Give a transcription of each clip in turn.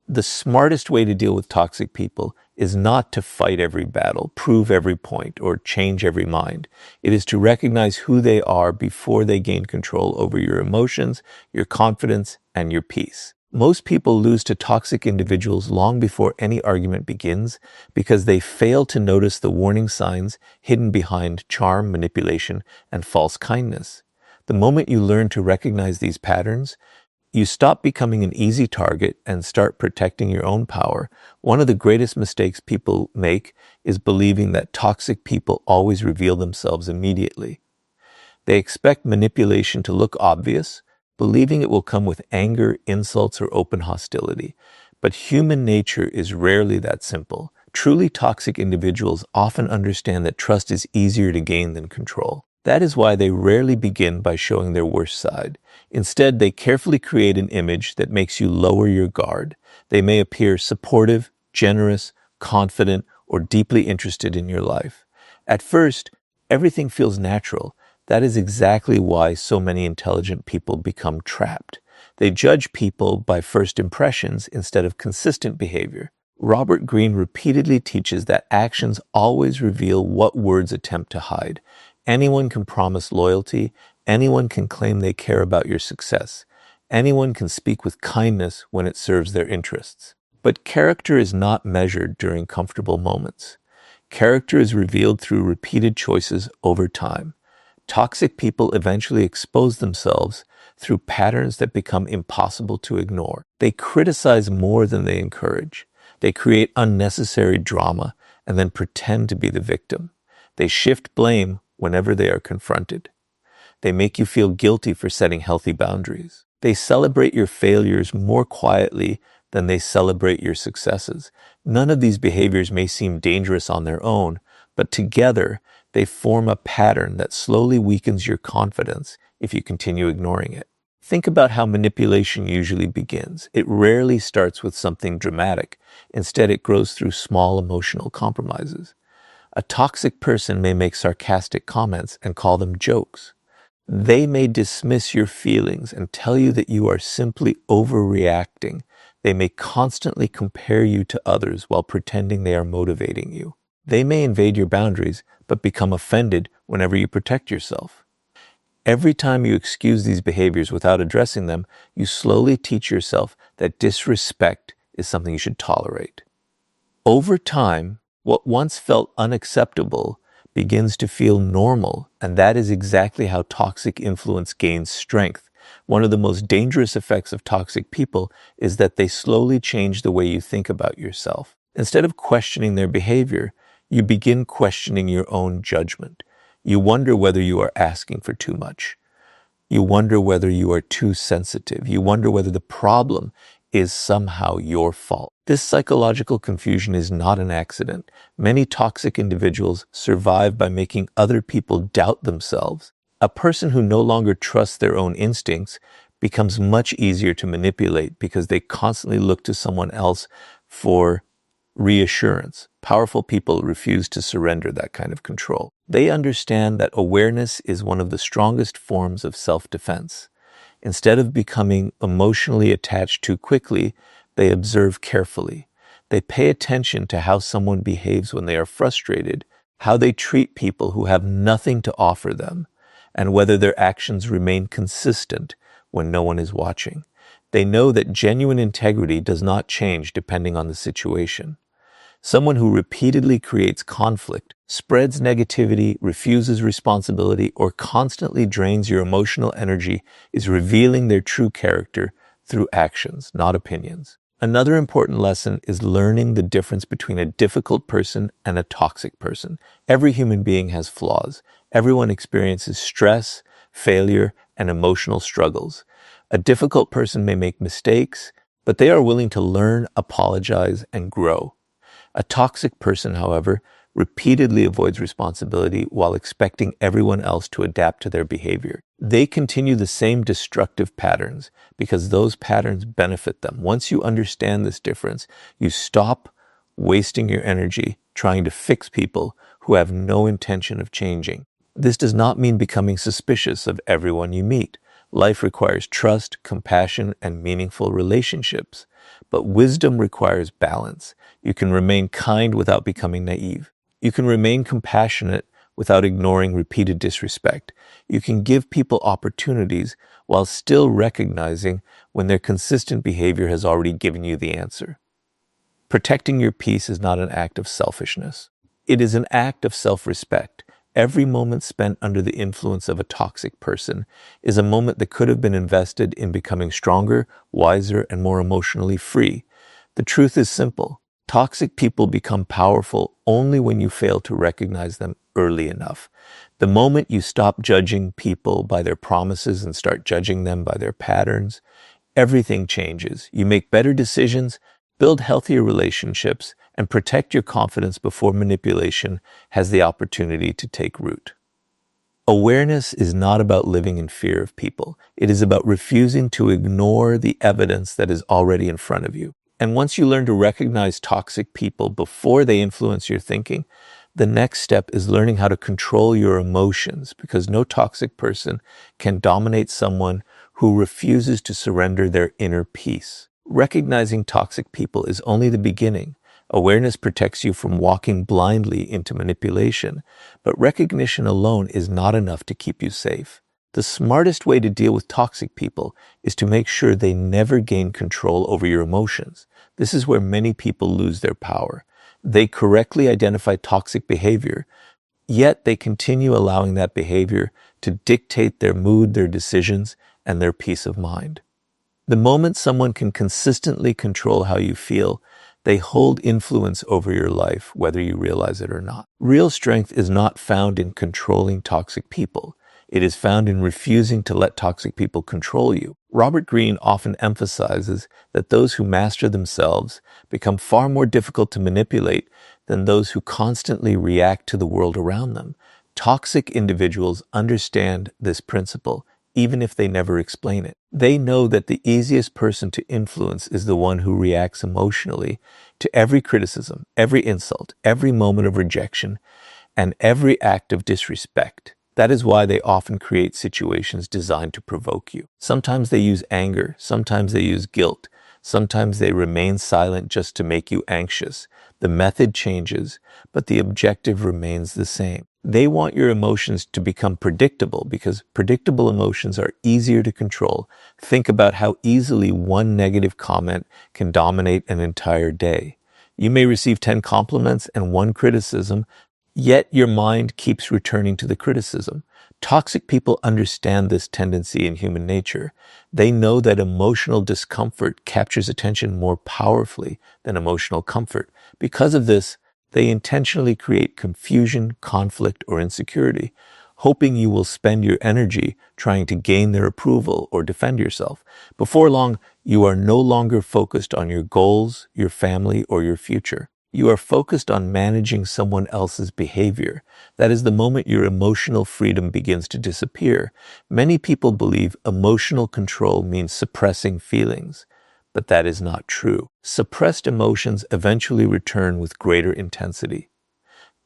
The smartest way to deal with toxic people is not to fight every battle, prove every point, or change every mind. It is to recognize who they are before they gain control over your emotions, your confidence, and your peace. Most people lose to toxic individuals long before any argument begins because they fail to notice the warning signs hidden behind charm, manipulation, and false kindness. The moment you learn to recognize these patterns, you stop becoming an easy target and start protecting your own power. One of the greatest mistakes people make is believing that toxic people always reveal themselves immediately. They expect manipulation to look obvious, believing it will come with anger, insults, or open hostility. But human nature is rarely that simple. Truly toxic individuals often understand that trust is easier to gain than control. That is why they rarely begin by showing their worst side. Instead, they carefully create an image that makes you lower your guard. They may appear supportive, generous, confident, or deeply interested in your life. At first, everything feels natural. That is exactly why so many intelligent people become trapped. They judge people by first impressions instead of consistent behavior. Robert Greene repeatedly teaches that actions always reveal what words attempt to hide. Anyone can promise loyalty. Anyone can claim they care about your success. Anyone can speak with kindness when it serves their interests. But character is not measured during comfortable moments. Character is revealed through repeated choices over time. Toxic people eventually expose themselves through patterns that become impossible to ignore. They criticize more than they encourage. They create unnecessary drama and then pretend to be the victim. They shift blame whenever they are confronted. They make you feel guilty for setting healthy boundaries. They celebrate your failures more quietly than they celebrate your successes. None of these behaviors may seem dangerous on their own, but together they form a pattern that slowly weakens your confidence if you continue ignoring it. Think about how manipulation usually begins. It rarely starts with something dramatic. Instead, it grows through small emotional compromises. A toxic person may make sarcastic comments and call them jokes. They may dismiss your feelings and tell you that you are simply overreacting. They may constantly compare you to others while pretending they are motivating you. They may invade your boundaries, but become offended whenever you protect yourself. Every time you excuse these behaviors without addressing them, you slowly teach yourself that disrespect is something you should tolerate. Over time, what once felt unacceptable begins to feel normal, and that is exactly how toxic influence gains strength. One of the most dangerous effects of toxic people is that they slowly change the way you think about yourself. Instead of questioning their behavior, you begin questioning your own judgment. You wonder whether you are asking for too much. You wonder whether you are too sensitive. You wonder whether the problem is somehow your fault. This psychological confusion is not an accident. Many toxic individuals survive by making other people doubt themselves. A person who no longer trusts their own instincts becomes much easier to manipulate because they constantly look to someone else for reassurance. Powerful people refuse to surrender that kind of control. They understand that awareness is one of the strongest forms of self-defense. Instead of becoming emotionally attached too quickly, they observe carefully. They pay attention to how someone behaves when they are frustrated, how they treat people who have nothing to offer them, and whether their actions remain consistent when no one is watching. They know that genuine integrity does not change depending on the situation. Someone who repeatedly creates conflict, spreads negativity, refuses responsibility, or constantly drains your emotional energy is revealing their true character through actions, not opinions. Another important lesson is learning the difference between a difficult person and a toxic person. Every human being has flaws. Everyone experiences stress, failure, and emotional struggles. A difficult person may make mistakes, but they are willing to learn, apologize, and grow. A toxic person, however, repeatedly avoids responsibility while expecting everyone else to adapt to their behavior. They continue the same destructive patterns because those patterns benefit them. Once you understand this difference, you stop wasting your energy trying to fix people who have no intention of changing. This does not mean becoming suspicious of everyone you meet. Life requires trust, compassion, and meaningful relationships. But wisdom requires balance. You can remain kind without becoming naive. You can remain compassionate without ignoring repeated disrespect. You can give people opportunities while still recognizing when their consistent behavior has already given you the answer. Protecting your peace is not an act of selfishness. It is an act of self-respect. Every moment spent under the influence of a toxic person is a moment that could have been invested in becoming stronger, wiser, and more emotionally free. The truth is simple. Toxic people become powerful only when you fail to recognize them early enough. The moment you stop judging people by their promises and start judging them by their patterns, everything changes. You make better decisions, build healthier relationships, and protect your confidence before manipulation has the opportunity to take root. Awareness is not about living in fear of people. It is about refusing to ignore the evidence that is already in front of you. And once you learn to recognize toxic people before they influence your thinking, the next step is learning how to control your emotions, because no toxic person can dominate someone who refuses to surrender their inner peace. Recognizing toxic people is only the beginning. Awareness protects you from walking blindly into manipulation, but recognition alone is not enough to keep you safe. The smartest way to deal with toxic people is to make sure they never gain control over your emotions. This is where many people lose their power. They correctly identify toxic behavior, yet they continue allowing that behavior to dictate their mood, their decisions, and their peace of mind. The moment someone can consistently control how you feel, they hold influence over your life, whether you realize it or not. Real strength is not found in controlling toxic people. It is found in refusing to let toxic people control you. Robert Greene often emphasizes that those who master themselves become far more difficult to manipulate than those who constantly react to the world around them. Toxic individuals understand this principle, even if they never explain it. They know that the easiest person to influence is the one who reacts emotionally to every criticism, every insult, every moment of rejection, and every act of disrespect. That is why they often create situations designed to provoke you. Sometimes they use anger, sometimes they use guilt, sometimes they remain silent just to make you anxious. The method changes, but the objective remains the same. They want your emotions to become predictable because predictable emotions are easier to control. Think about how easily one negative comment can dominate an entire day. You may receive 10 compliments and 1 criticism, yet your mind keeps returning to the criticism. Toxic people understand this tendency in human nature. They know that emotional discomfort captures attention more powerfully than emotional comfort. Because of this, they intentionally create confusion, conflict, or insecurity, hoping you will spend your energy trying to gain their approval or defend yourself. Before long, you are no longer focused on your goals, your family, or your future. You are focused on managing someone else's behavior. That is the moment your emotional freedom begins to disappear. Many people believe emotional control means suppressing feelings, but that is not true. Suppressed emotions eventually return with greater intensity.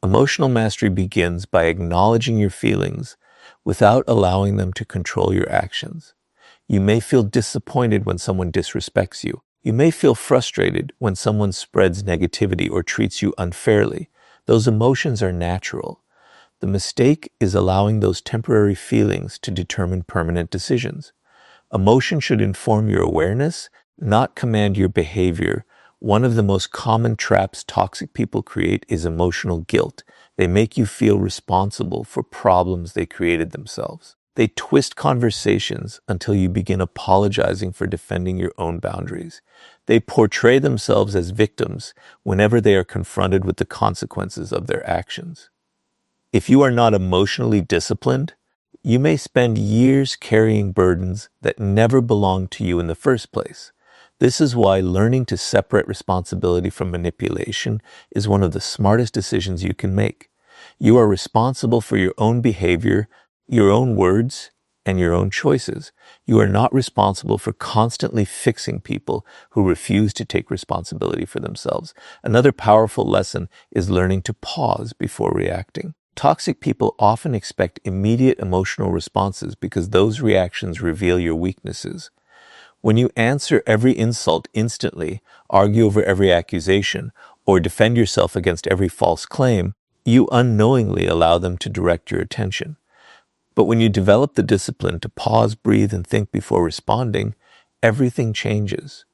Emotional mastery begins by acknowledging your feelings without allowing them to control your actions. You may feel disappointed when someone disrespects you. You may feel frustrated when someone spreads negativity or treats you unfairly. Those emotions are natural. The mistake is allowing those temporary feelings to determine permanent decisions. Emotion should inform your awareness, not command your behavior. One of the most common traps toxic people create is emotional guilt. They make you feel responsible for problems they created themselves. They twist conversations until you begin apologizing for defending your own boundaries. They portray themselves as victims whenever they are confronted with the consequences of their actions. If you are not emotionally disciplined, you may spend years carrying burdens that never belonged to you in the first place. This is why learning to separate responsibility from manipulation is one of the smartest decisions you can make. You are responsible for your own behavior, your own words, and your own choices. You are not responsible for constantly fixing people who refuse to take responsibility for themselves. Another powerful lesson is learning to pause before reacting. Toxic people often expect immediate emotional responses because those reactions reveal your weaknesses. When you answer every insult instantly, argue over every accusation, or defend yourself against every false claim, you unknowingly allow them to direct your attention. But when you develop the discipline to pause, breathe, and think before responding, everything changes.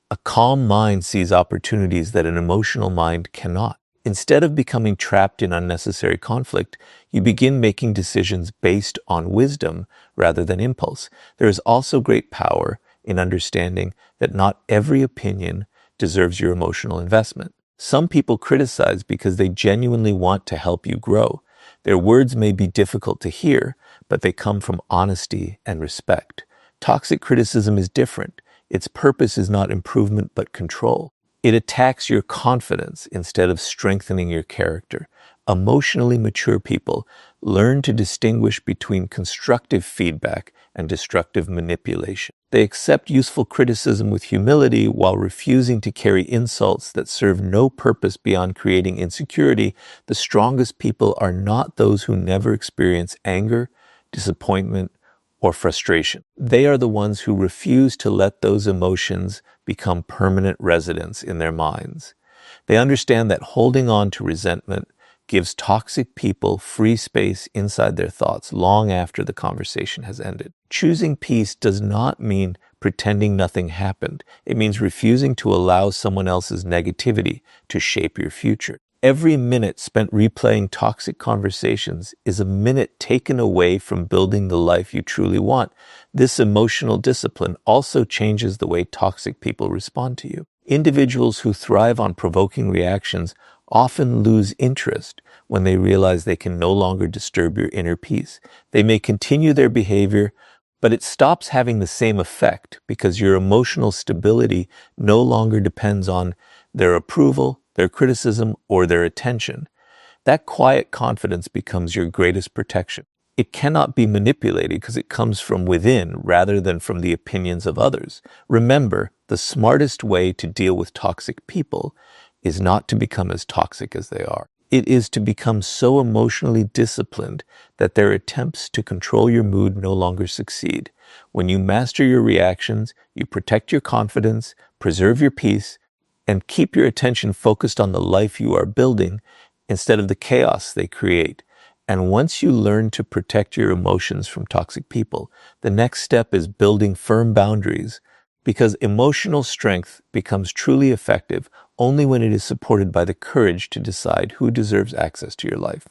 A calm mind sees opportunities that an emotional mind cannot. Instead of becoming trapped in unnecessary conflict, you begin making decisions based on wisdom rather than impulse. There is also great power in understanding that not every opinion deserves your emotional investment. Some people criticize because they genuinely want to help you grow. Their words may be difficult to hear, but they come from honesty and respect. Toxic criticism is different. Its purpose is not improvement but control. It attacks your confidence instead of strengthening your character. Emotionally mature people learn to distinguish between constructive feedback and destructive manipulation. They accept useful criticism with humility while refusing to carry insults that serve no purpose beyond creating insecurity. The strongest people are not those who never experience anger, disappointment, or frustration. They are the ones who refuse to let those emotions become permanent residents in their minds. They understand that holding on to resentment gives toxic people free space inside their thoughts long after the conversation has ended. Choosing peace does not mean pretending nothing happened. It means refusing to allow someone else's negativity to shape your future. Every minute spent replaying toxic conversations is a minute taken away from building the life you truly want. This emotional discipline also changes the way toxic people respond to you. Individuals who thrive on provoking reactions often lose interest when they realize they can no longer disturb your inner peace. They may continue their behavior, but it stops having the same effect because your emotional stability no longer depends on their approval, their criticism, or their attention. That quiet confidence becomes your greatest protection. It cannot be manipulated because it comes from within rather than from the opinions of others. Remember, the smartest way to deal with toxic people is not to become as toxic as they are. It is to become so emotionally disciplined that their attempts to control your mood no longer succeed. When you master your reactions, you protect your confidence, preserve your peace, and keep your attention focused on the life you are building instead of the chaos they create. And once you learn to protect your emotions from toxic people, the next step is building firm boundaries, because emotional strength becomes truly effective only when it is supported by the courage to decide who deserves access to your life.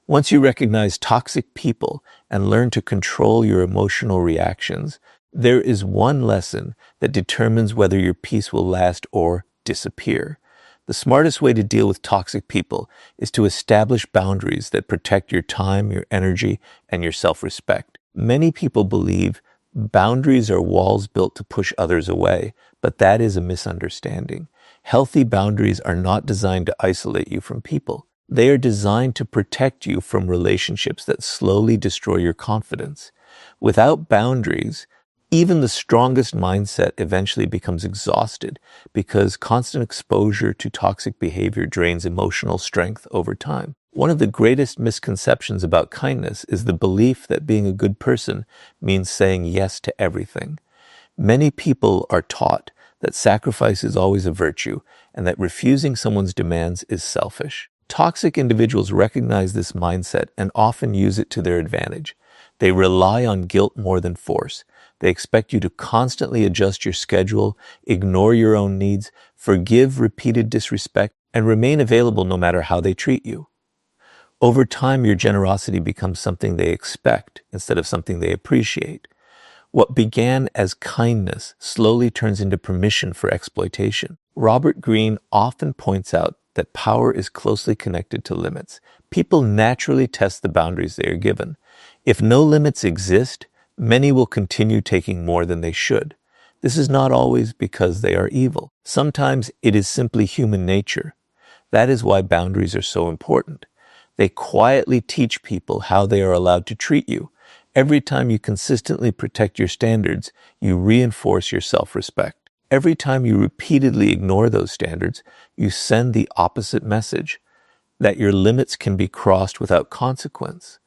Once you recognize toxic people and learn to control your emotional reactions, there is one lesson that determines whether your peace will last or disappear. The smartest way to deal with toxic people is to establish boundaries that protect your time, your energy, and your self-respect. Many people believe boundaries are walls built to push others away, but that is a misunderstanding. Healthy boundaries are not designed to isolate you from people. They are designed to protect you from relationships that slowly destroy your confidence. Without boundaries, even the strongest mindset eventually becomes exhausted because constant exposure to toxic behavior drains emotional strength over time. One of the greatest misconceptions about kindness is the belief that being a good person means saying yes to everything. Many people are taught that sacrifice is always a virtue and that refusing someone's demands is selfish. Toxic individuals recognize this mindset and often use it to their advantage. They rely on guilt more than force. They expect you to constantly adjust your schedule, ignore your own needs, forgive repeated disrespect, and remain available no matter how they treat you. Over time, your generosity becomes something they expect instead of something they appreciate. What began as kindness slowly turns into permission for exploitation. Robert Greene often points out that power is closely connected to limits. People naturally test the boundaries they are given. If no limits exist, many will continue taking more than they should. This is not always because they are evil. Sometimes it is simply human nature. That is why boundaries are so important. They quietly teach people how they are allowed to treat you. Every time you consistently protect your standards, you reinforce your self-respect. Every time you repeatedly ignore those standards, you send the opposite message. that your limits can be crossed without consequence.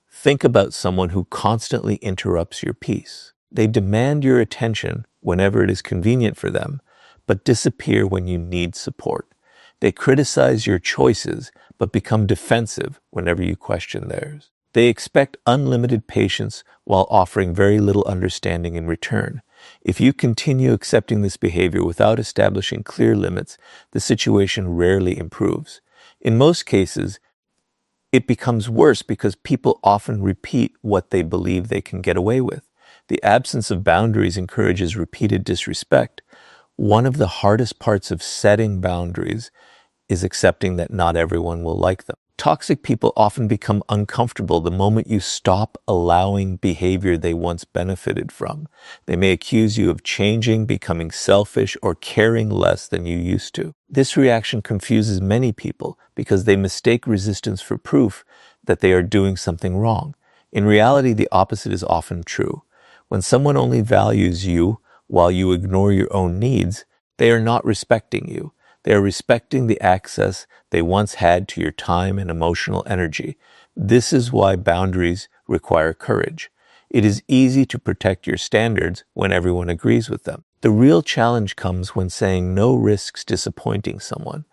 Think about someone who constantly interrupts your peace. They demand your attention whenever it is convenient for them, but disappear when you need support. They criticize your choices, but become defensive whenever you question theirs. They expect unlimited patience while offering very little understanding in return. If you continue accepting this behavior without establishing clear limits, the situation rarely improves. In most cases, it becomes worse because people often repeat what they believe they can get away with. The absence of boundaries encourages repeated disrespect. One of the hardest parts of setting boundaries is accepting that not everyone will like them. Toxic people often become uncomfortable the moment you stop allowing behavior they once benefited from. They may accuse you of changing, becoming selfish, or caring less than you used to. This reaction confuses many people because they mistake resistance for proof that they are doing something wrong. In reality, the opposite is often true. When someone only values you while you ignore your own needs, they are not respecting you. They are respecting the access they once had to your time and emotional energy. This is why boundaries require courage. It is easy to protect your standards when everyone agrees with them. The real challenge comes when saying no risks disappointing someone.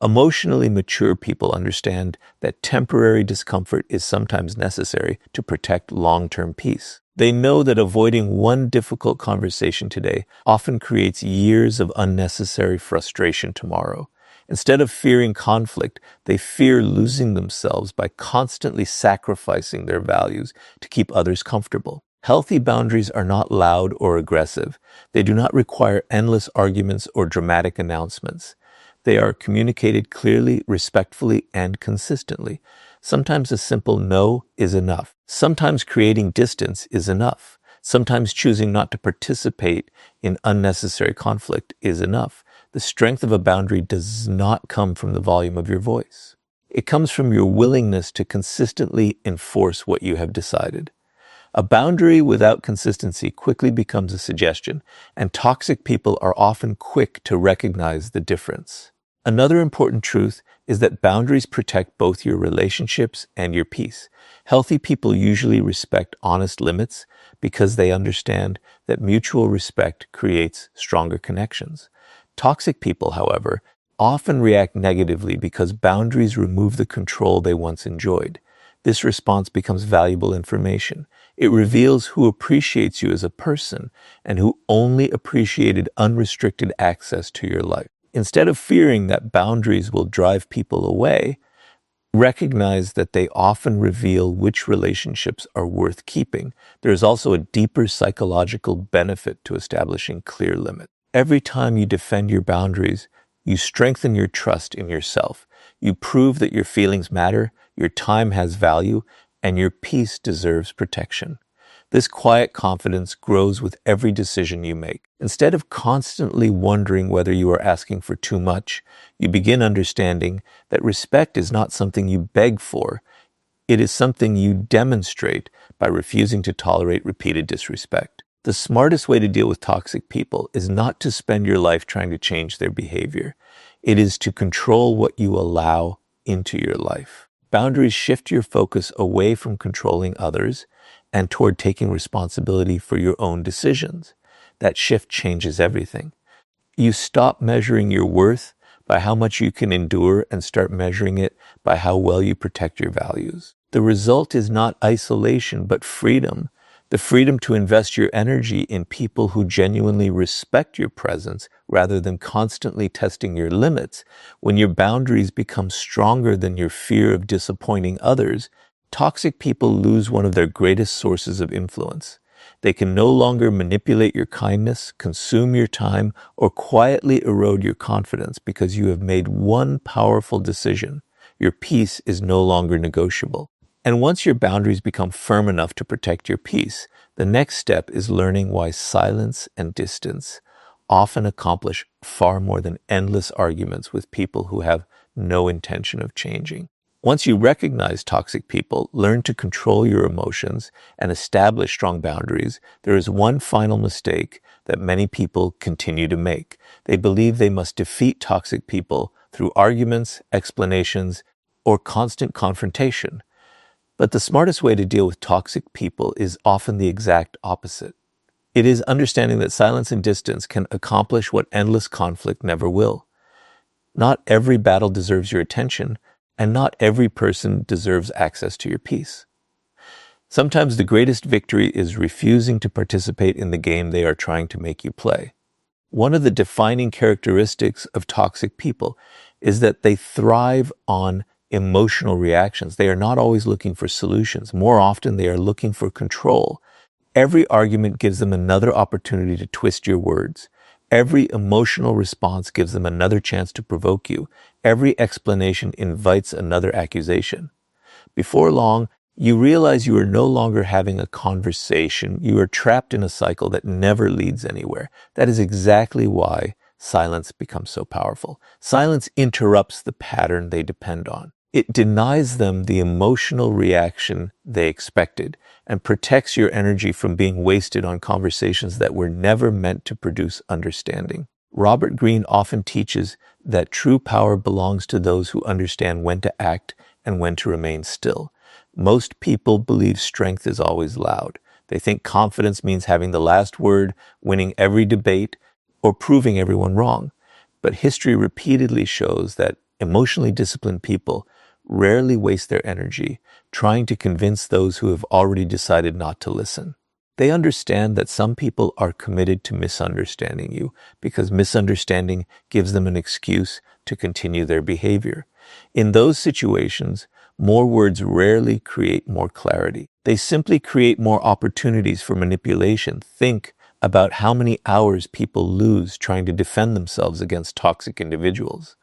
Emotionally mature people understand that temporary discomfort is sometimes necessary to protect long-term peace. They know that avoiding one difficult conversation today often creates years of unnecessary frustration tomorrow. Instead of fearing conflict, they fear losing themselves by constantly sacrificing their values to keep others comfortable. Healthy boundaries are not loud or aggressive. They do not require endless arguments or dramatic announcements. They are communicated clearly, respectfully, and consistently. Sometimes a simple no is enough. Sometimes creating distance is enough. Sometimes choosing not to participate in unnecessary conflict is enough. The strength of a boundary does not come from the volume of your voice. It comes from your willingness to consistently enforce what you have decided. A boundary without consistency quickly becomes a suggestion, and toxic people are often quick to recognize the difference. Another important truth is that boundaries protect both your relationships and your peace. Healthy people usually respect honest limits because they understand that mutual respect creates stronger connections. Toxic people, however, often react negatively because boundaries remove the control they once enjoyed. This response becomes valuable information. It reveals who appreciates you as a person and who only appreciated unrestricted access to your life. Instead of fearing that boundaries will drive people away, recognize that they often reveal which relationships are worth keeping. There is also a deeper psychological benefit to establishing clear limits. Every time you defend your boundaries, you strengthen your trust in yourself. You prove that your feelings matter, your time has value, and your peace deserves protection. This quiet confidence grows with every decision you make. Instead of constantly wondering whether you are asking for too much, you begin understanding that respect is not something you beg for. It is something you demonstrate by refusing to tolerate repeated disrespect. The smartest way to deal with toxic people is not to spend your life trying to change their behavior. It is to control what you allow into your life. Boundaries shift your focus away from controlling others and toward taking responsibility for your own decisions. That shift changes everything. You stop measuring your worth by how much you can endure and start measuring it by how well you protect your values. The result is not isolation, but freedom. The freedom to invest your energy in people who genuinely respect your presence rather than constantly testing your limits. When your boundaries become stronger than your fear of disappointing others, toxic people lose one of their greatest sources of influence. They can no longer manipulate your kindness, consume your time, or quietly erode your confidence because you have made one powerful decision. Your peace is no longer negotiable. And once your boundaries become firm enough to protect your peace, the next step is learning why silence and distance often accomplish far more than endless arguments with people who have no intention of changing. Once you recognize toxic people, learn to control your emotions, and establish strong boundaries, there is one final mistake that many people continue to make. They believe they must defeat toxic people through arguments, explanations, or constant confrontation. But the smartest way to deal with toxic people is often the exact opposite. It is understanding that silence and distance can accomplish what endless conflict never will. Not every battle deserves your attention, and not every person deserves access to your peace. Sometimes the greatest victory is refusing to participate in the game they are trying to make you play. One of the defining characteristics of toxic people is that they thrive on emotional reactions. They are not always looking for solutions. More often, they are looking for control. Every argument gives them another opportunity to twist your words. Every emotional response gives them another chance to provoke you. Every explanation invites another accusation. Before long, you realize you are no longer having a conversation. You are trapped in a cycle that never leads anywhere. That is exactly why silence becomes so powerful. Silence interrupts the pattern they depend on. It denies them the emotional reaction they expected and protects your energy from being wasted on conversations that were never meant to produce understanding. Robert Greene often teaches that true power belongs to those who understand when to act and when to remain still. Most people believe strength is always loud. They think confidence means having the last word, winning every debate, or proving everyone wrong. But history repeatedly shows that emotionally disciplined people rarely waste their energy trying to convince those who have already decided not to listen. They understand that some people are committed to misunderstanding you because misunderstanding gives them an excuse to continue their behavior. In those situations, more words rarely create more clarity. They simply create more opportunities for manipulation. Think about how many hours people lose trying to defend themselves against toxic individuals.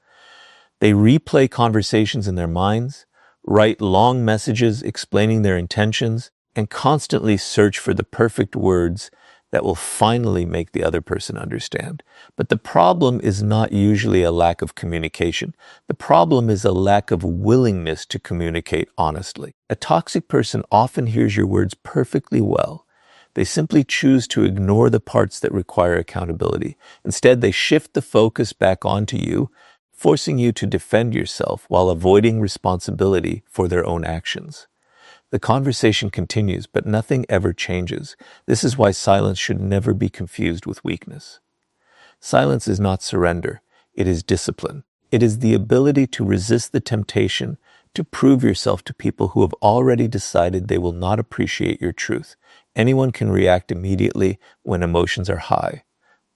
They replay conversations in their minds, write long messages explaining their intentions, and constantly search for the perfect words that will finally make the other person understand. But the problem is not usually a lack of communication. The problem is a lack of willingness to communicate honestly. A toxic person often hears your words perfectly well. They simply choose to ignore the parts that require accountability. Instead, they shift the focus back onto you, forcing you to defend yourself while avoiding responsibility for their own actions. The conversation continues, but nothing ever changes. This is why silence should never be confused with weakness. Silence is not surrender, it is discipline. It is the ability to resist the temptation to prove yourself to people who have already decided they will not appreciate your truth. Anyone can react immediately when emotions are high.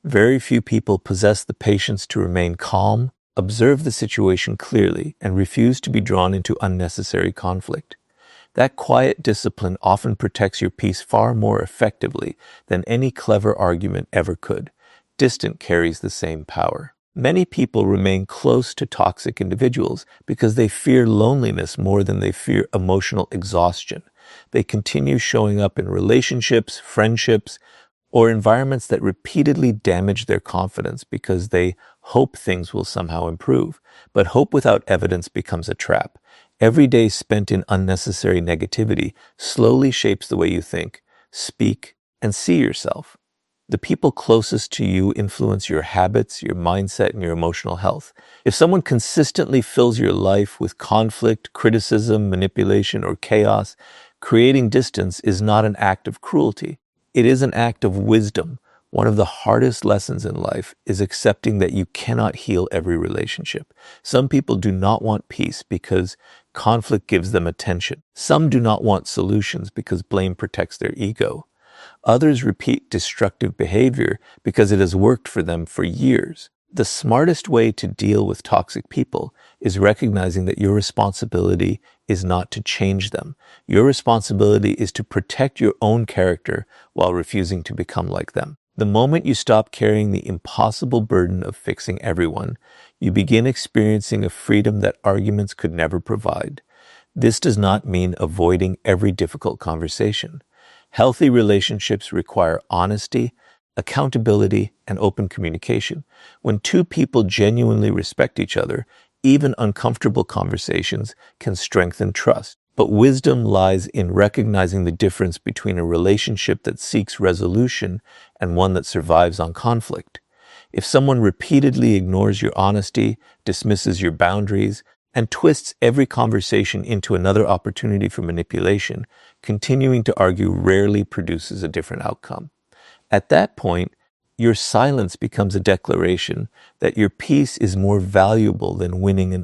Very few people possess the patience to remain calm, observe the situation clearly, and refuse to be drawn into unnecessary conflict. That quiet discipline often protects your peace far more effectively than any clever argument ever could. Distance carries the same power. Many people remain close to toxic individuals because they fear loneliness more than they fear emotional exhaustion. They continue showing up in relationships, friendships, or environments that repeatedly damage their confidence because they hope things will somehow improve. But hope without evidence becomes a trap. Every day spent in unnecessary negativity slowly shapes the way you think, speak, and see yourself. The people closest to you influence your habits, your mindset, and your emotional health. If someone consistently fills your life with conflict, criticism, manipulation, or chaos, creating distance is not an act of cruelty. It is an act of wisdom. One of the hardest lessons in life is accepting that you cannot heal every relationship. Some people do not want peace because conflict gives them attention. Some do not want solutions because blame protects their ego. Others repeat destructive behavior because it has worked for them for years. The smartest way to deal with toxic people is recognizing that your responsibility is not to change them. Your responsibility is to protect your own character while refusing to become like them. The moment you stop carrying the impossible burden of fixing everyone, you begin experiencing a freedom that arguments could never provide. This does not mean avoiding every difficult conversation. Healthy relationships require honesty, accountability, and open communication. When two people genuinely respect each other, even uncomfortable conversations can strengthen trust. But wisdom lies in recognizing the difference between a relationship that seeks resolution and one that survives on conflict. If someone repeatedly ignores your honesty, dismisses your boundaries, and twists every conversation into another opportunity for manipulation, continuing to argue rarely produces a different outcome. At that point, your silence becomes a declaration that your peace is more valuable than winning an